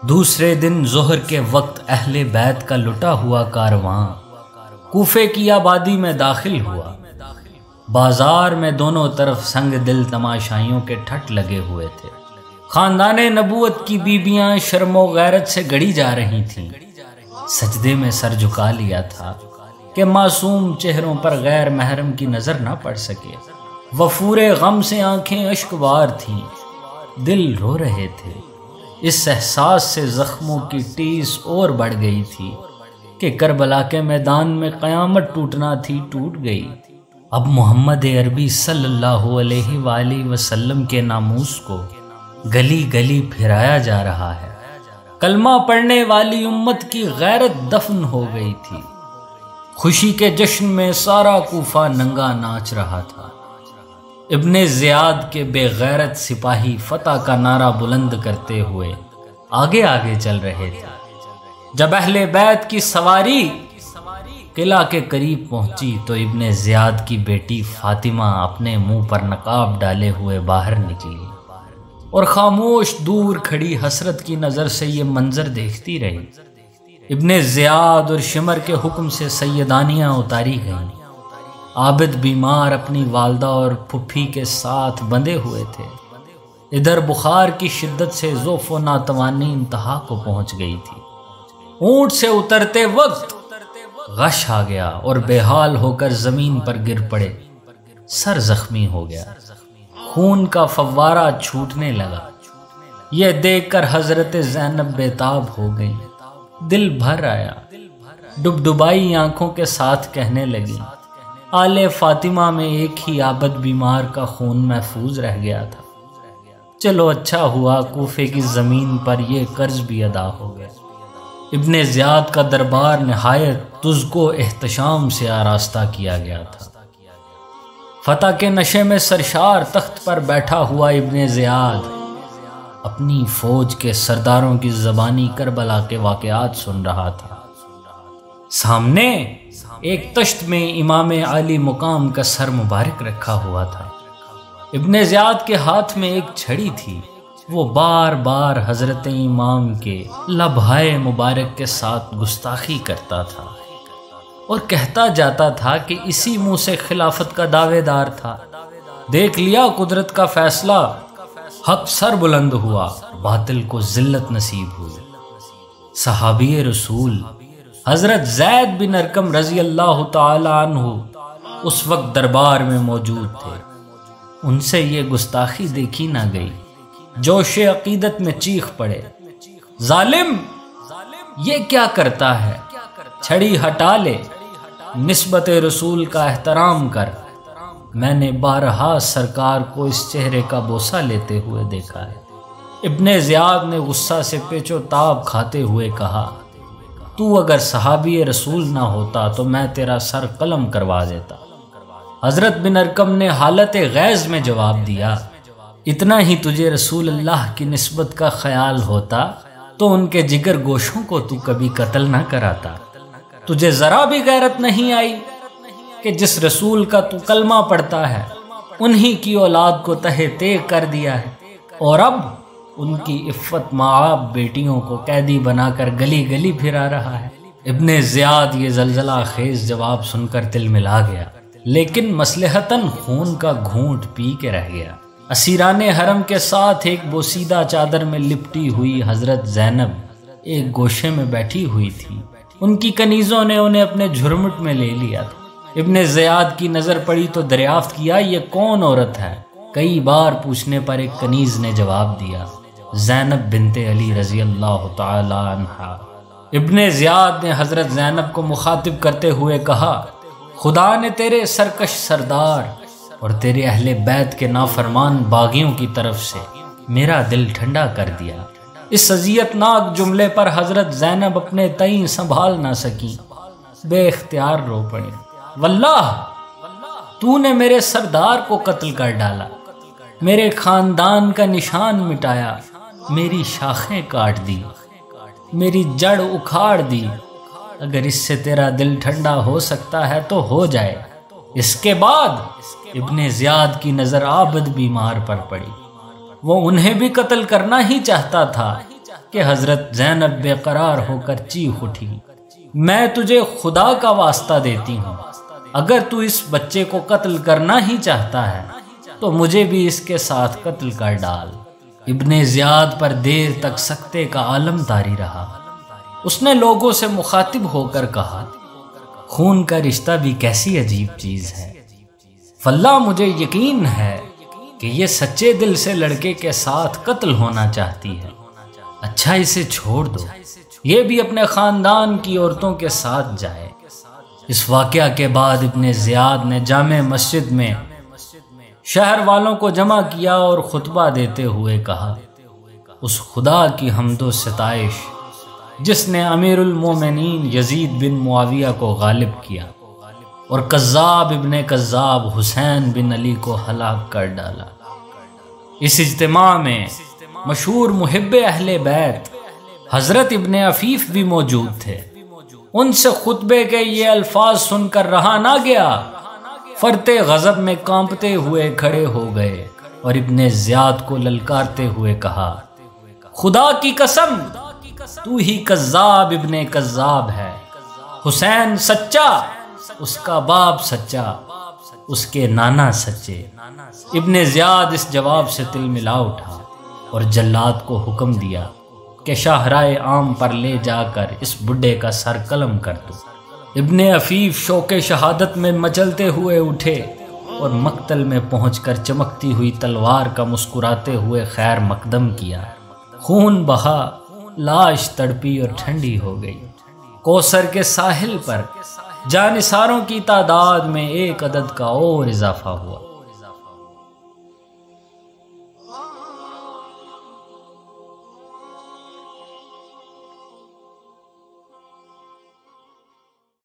دوسرے دن ظہر کے وقت اہل بیت کا لٹا ہوا کارواں کوفے کی آبادی میں داخل ہوا۔ بازار میں دونوں طرف سنگ دل تماشائیوں کے ٹھٹ لگے ہوئے تھے۔ خاندان نبوت کی بیبیاں شرم و غیرت سے گڑی جا رہی تھیں۔ سجدے میں سر جھکا لیا تھا کہ معصوم چہروں پر غیر محرم کی نظر نہ پڑ سکے۔ وفور غم سے آنکھیں اشکبار تھیں، دل رو رہے تھے۔ اس احساس سے زخموں کی ٹیس اور بڑھ گئی تھی کہ کربلا کے میدان میں قیامت ٹوٹنا تھی، ٹوٹ گئی۔ اب محمد عربی صلی اللہ علیہ وآلہ وسلم کے ناموس کو گلی گلی پھرایا جا رہا ہے۔ کلمہ پڑھنے والی امت کی غیرت دفن ہو گئی تھی۔ خوشی کے جشن میں سارا کوفہ ننگا ناچ رہا تھا۔ ابن زیاد کے بے غیرت سپاہی فتح کا نعرہ بلند کرتے ہوئے آگے آگے چل رہے تھے۔ جب اہل بیت کی سواری قلعہ کے قریب پہنچی تو ابن زیاد کی بیٹی فاطمہ اپنے منہ پر نقاب ڈالے ہوئے باہر نکلی اور خاموش دور کھڑی حسرت کی نظر سے یہ منظر دیکھتی رہی۔ ابن زیاد اور شمر کے حکم سے سیدانیاں اتاری گئیں۔ عابد بیمار اپنی والدہ اور پھپھی کے ساتھ بندھے ہوئے تھے۔ ادھر بخار کی شدت سے ضعف و ناتوانی انتہا کو پہنچ گئی تھی۔ اونٹ سے اترتے وقت غش آ گیا اور بے حال ہو کر زمین پر گر پڑے۔ سر زخمی ہو گیا، خون کا فوارہ چھوٹنے لگا۔ یہ دیکھ کر حضرت زینب بےتاب ہو گئی، دل بھر آیا۔ ڈبڈبائی آنکھوں کے ساتھ کہنے لگی، آل فاطمہ میں ایک ہی عابد بیمار کا خون محفوظ رہ گیا تھا۔ چلو اچھا ہوا کوفے کی زمین پر یہ قرض بھی ادا ہو گیا۔ ابن زیاد کا دربار نہایت تزک و احتشام سے آراستہ کیا گیا تھا۔ فتح کے نشے میں سرشار تخت پر بیٹھا ہوا ابن زیاد اپنی فوج کے سرداروں کی زبانی کربلا کے واقعات سن رہا تھا۔ سامنے ایک تشت میں امام عالی مقام کا سر مبارک رکھا ہوا تھا۔ ابن زیاد کے ہاتھ میں ایک چھڑی تھی۔ وہ بار بار حضرت امام کے لبہائے مبارک کے ساتھ گستاخی کرتا تھا اور کہتا جاتا تھا کہ اسی منہ سے خلافت کا دعوے دار تھا۔ دیکھ لیا قدرت کا فیصلہ، حق سر بلند ہوا، باطل کو ذلت نصیب ہوئی۔ صحابی رسول حضرت زید بن ارقم رضی اللہ تعالی عنہ اس وقت دربار میں موجود تھے۔ ان سے یہ گستاخی دیکھی نہ گئی۔ جوش عقیدت میں چیخ پڑے، ظالم یہ کیا کرتا ہے؟ چھڑی ہٹا لے، نسبت رسول کا احترام کر۔ میں نے بارہا سرکار کو اس چہرے کا بوسہ لیتے ہوئے دیکھا ہے۔ ابن زیاد نے غصہ سے پیچ و تاب کھاتے ہوئے کہا، تو اگر صحابی رسول نہ ہوتا تو میں تیرا سر قلم کروا دیتا۔ حضرت بن ارقم نے حالت غیظ میں جواب دیا، اتنا ہی تجھے رسول اللہ کی نسبت کا خیال ہوتا تو ان کے جگر گوشوں کو تو کبھی قتل نہ کراتا۔ تجھے ذرا بھی غیرت نہیں آئی کہ جس رسول کا تو کلمہ پڑھتا ہے انہی کی اولاد کو تہہ تیغ کر دیا ہے، اور اب ان کی عفت معاب بیٹیوں کو قیدی بنا کر گلی گلی پھرا رہا ہے۔ ابن زیاد یہ زلزلہ خیز جواب سن کر دل ملا گیا، لیکن مصلحتاً خون کا گھونٹ پی کے رہ گیا۔ اسیران حرم کے ساتھ ایک بوسیدہ چادر میں لپٹی ہوئی حضرت زینب ایک گوشے میں بیٹھی ہوئی تھی۔ ان کی کنیزوں نے انہیں اپنے جھرمٹ میں لے لیا تھا۔ ابن زیاد کی نظر پڑی تو دریافت کیا، یہ کون عورت ہے؟ کئی بار پوچھنے پر ایک کنیز نے جواب دیا، زینب بنت علی رضی اللہ تعالی عنہا۔ ابن زیاد نے حضرت زینب کو مخاطب کرتے ہوئے کہا، خدا نے تیرے سرکش سردار اور تیرے اہل بیت کے نافرمان باغیوں کی طرف سے میرا دل ٹھنڈا کر دیا۔ اس اذیت ناک جملے پر حضرت زینب اپنے تئیں سنبھال نہ سکی، بے اختیار رو پڑی، واللہ تو نے میرے سردار کو قتل کر ڈالا، میرے خاندان کا نشان مٹایا، میری شاخیں کاٹ دی، میری جڑ اکھاڑ دی۔ اگر اس سے تیرا دل ٹھنڈا ہو سکتا ہے تو ہو جائے۔ اس کے بعد ابن زیاد کی نظر عابد بیمار پر پڑی۔ وہ انہیں بھی قتل کرنا ہی چاہتا تھا، کہ حضرت زینب بے قرار ہو کر چیخ اٹھی، میں تجھے خدا کا واسطہ دیتی ہوں، اگر تو اس بچے کو قتل کرنا ہی چاہتا ہے تو مجھے بھی اس کے ساتھ قتل کر ڈال۔ ابن زیاد پر دیر تک سکتے کا عالم طاری رہا۔ اس نے لوگوں سے مخاطب ہو کر کہا، خون کا رشتہ بھی کیسی عجیب چیز ہے، واللہ مجھے یقین ہے کہ یہ سچے دل سے لڑکے کے ساتھ قتل ہونا چاہتی ہے، اچھا اسے چھوڑ دو، یہ بھی اپنے خاندان کی عورتوں کے ساتھ جائے۔ اس واقعہ کے بعد ابن زیاد نے جامع مسجد میں شہر والوں کو جمع کیا اور خطبہ دیتے ہوئے کہا، اس خدا کی حمد و ستائش جس نے امیر المومنین یزید بن معاویہ کو غالب کیا اور کذاب ابن کذاب حسین بن علی کو ہلاک کر ڈالا۔ اس اجتماع میں مشہور محب اہل بیت حضرت ابن عفیف بھی موجود تھے۔ ان سے خطبے کے یہ الفاظ سن کر رہا نہ گیا، فرتے غضب میں کانپتے ہوئے کھڑے ہو گئے اور ابن زیاد کو للکارتے ہوئے کہا، خدا کی قسم تو ہی کذاب ابن کذاب ہے، حسین سچا، اس کا باپ سچا، اس کے نانا سچے۔ ابن زیاد اس جواب سے تل ملا اٹھا اور جلاد کو حکم دیا کہ شاہراہ عام پر لے جا کر اس بڈھے کا سر قلم کر دو۔ ابن عفیف شوق شہادت میں مچلتے ہوئے اٹھے اور مقتل میں پہنچ کر چمکتی ہوئی تلوار کا مسکراتے ہوئے خیر مقدم کیا۔ خون بہا، لاش تڑپی اور ٹھنڈی ہو گئی۔ کوثر کے ساحل پر جانثاروں کی تعداد میں ایک عدد کا اور اضافہ ہوا۔